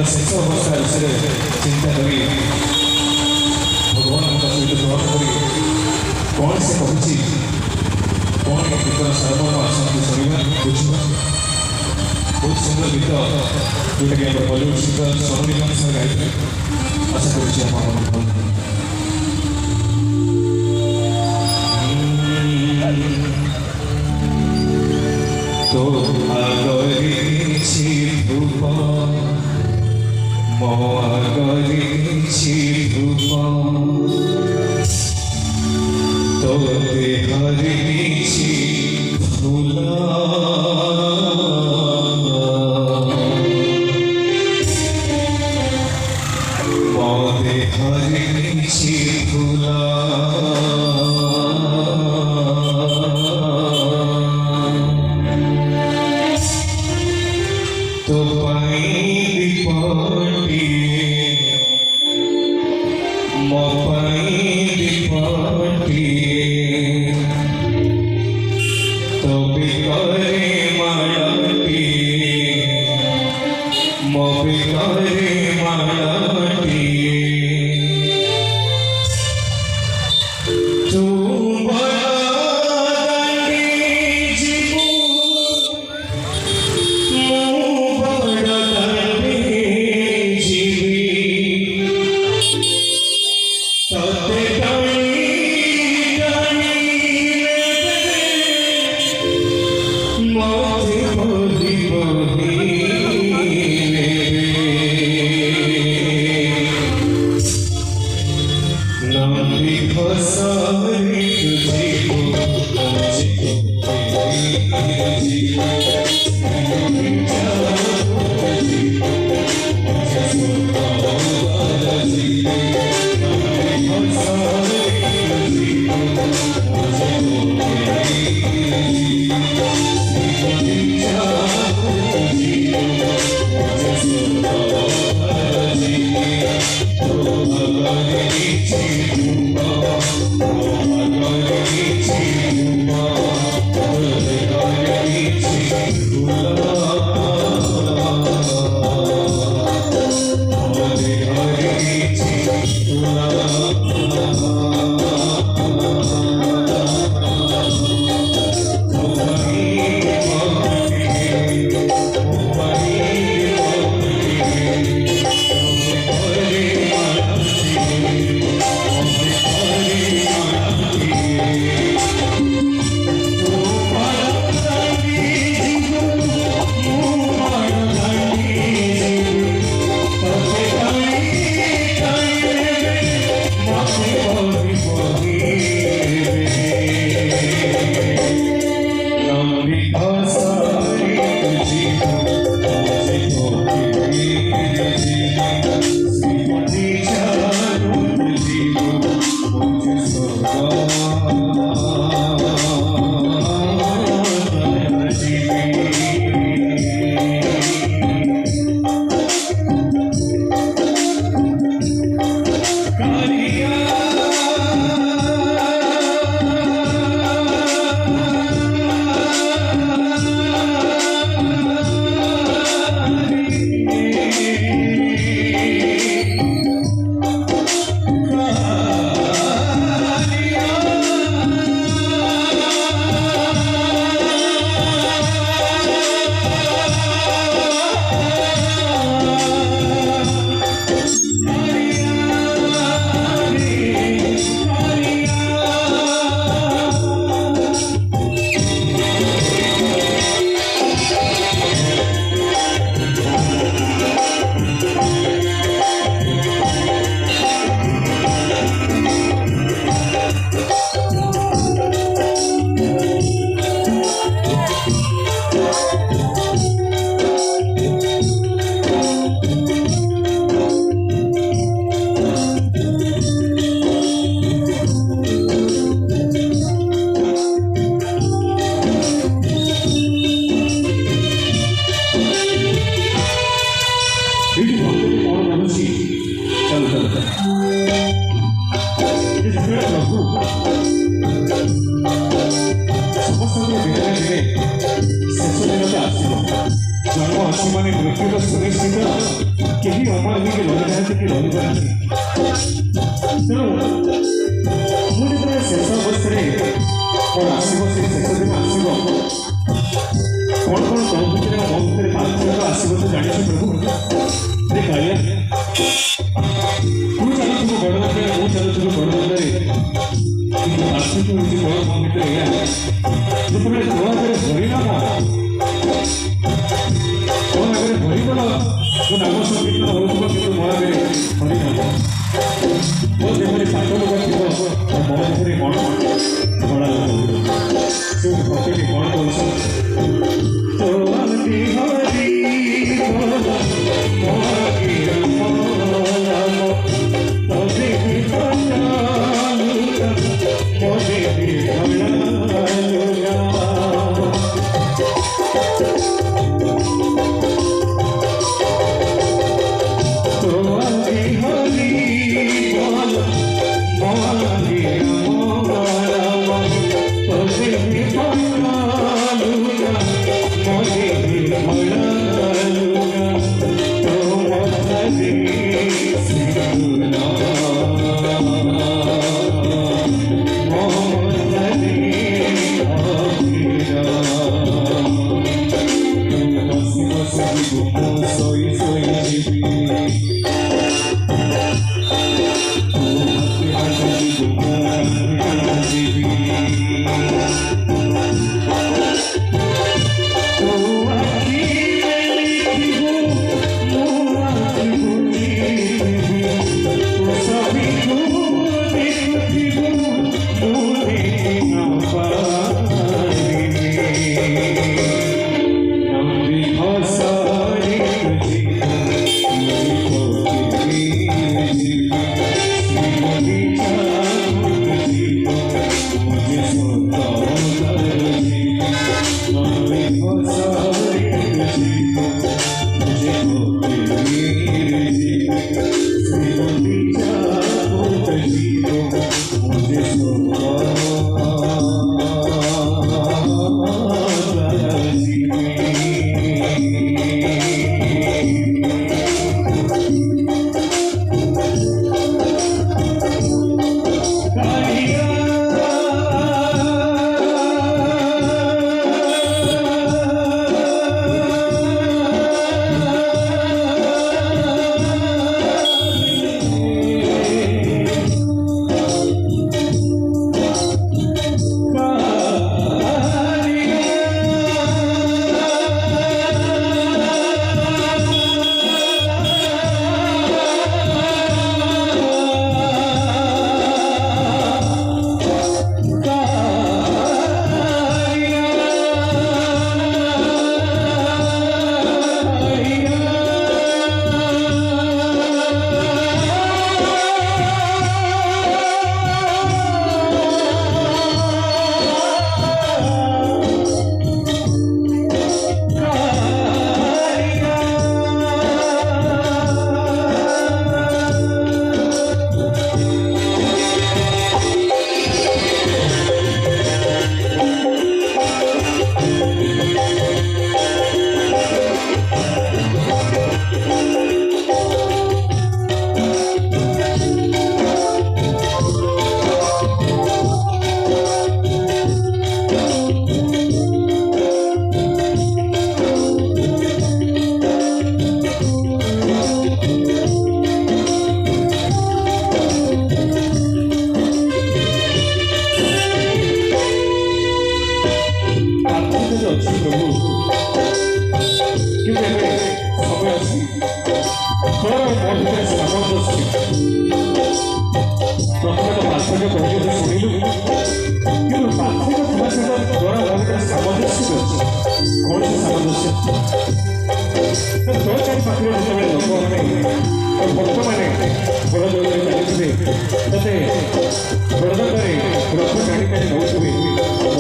शेष अवस्था विषय चिंता करी भगवान सहित ग्रहण कर कौन से कहूँ कौन गीतर सारमर्म आसती शुणा बुझा बहुत सुंदर गीत जोटा कि बॉलीवुड सिंगर सोनू निगम सर गाई आशा कर तो आगरी धूप मोगरी धूप तो देहरी फूला मो देहरी फूला तो पाई दीपाटी मोपाई दीपाटी तो बिकारे मालाटी मो बिकारे मालाटी प्रभु समस्त दिन शेष दिन तो आसो जन्म अच्छी मान मृत्यु तो सुनिश्चित कहीं अमर होगी रही ना कि रही तेणु मुझे शेष अवस्था मोर आसो से शेष दिन आसो कौन कौन तो भितर मो भितर पार्थक्य आसो तो जानी प्रभु कालिया तू चलुव बड़ बंदे मु चलुव बड़ बंदे पार्थक्य हूँ बड़ मो भितर या जो तुम तो आगे भरना तो आगे भरगल जो नाम संकीर्तन हो कि मो आगे भरना मो देहरे सात लोक थी मो देहरे कौन बड़ा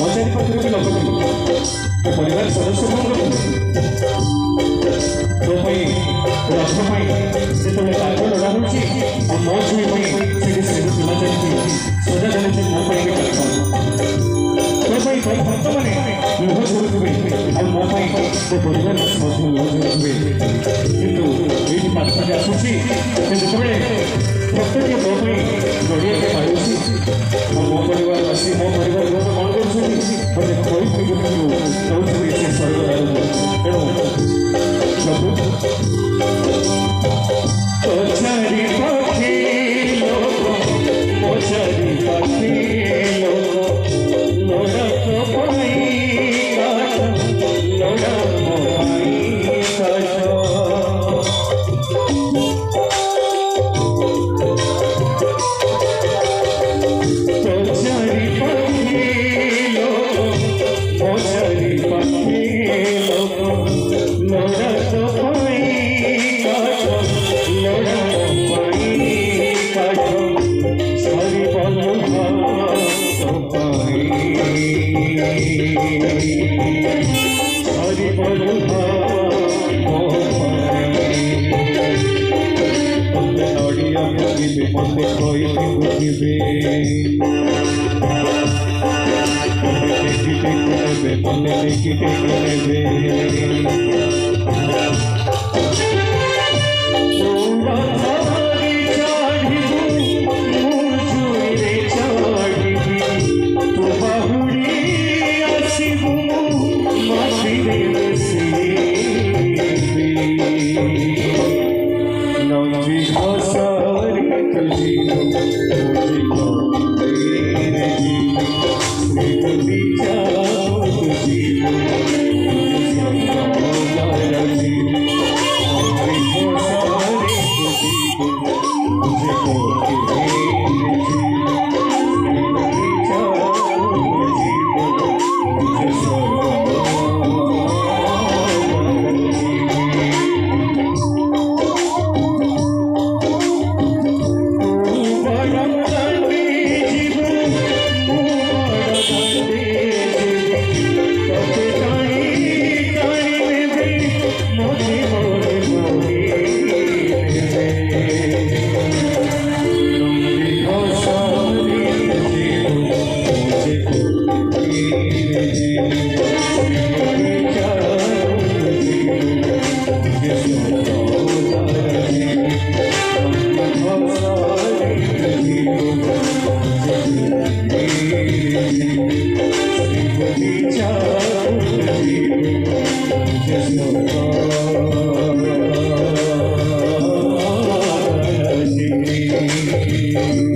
से प्रत्येक कौन कौन तो परिवार सदस्य जो रथ जो कार्य लगा मौज में मैं सीधे सीधे सुना चाहती हूँ सोचा जाने से मो पाई करता हूँ तो भाई भक्त माने लुह झुरुवे और मो पाई तो परिवार मध्य लुह झुरुवे किंतु ये पात्र का सुची से जितने प्रत्येक मो पाई गड़िया के मारूसी और मो परिवार वासी मो परिवार लोग कौन करुछन्ति मते कोई भी गुण कौन से स्वर्ग तेणु प्रभु मोचरी पक्षी लोक मोचरी पक्षी लोक लोड़ा तो पाई काट लोड़ा तो पाई काट मोचरी पक्षी लोक मोचरी पक्षी लोक लोड़ा तो पाई हरि नड़िया बुझे मत कही बुझे मत देखी टेक Thank you.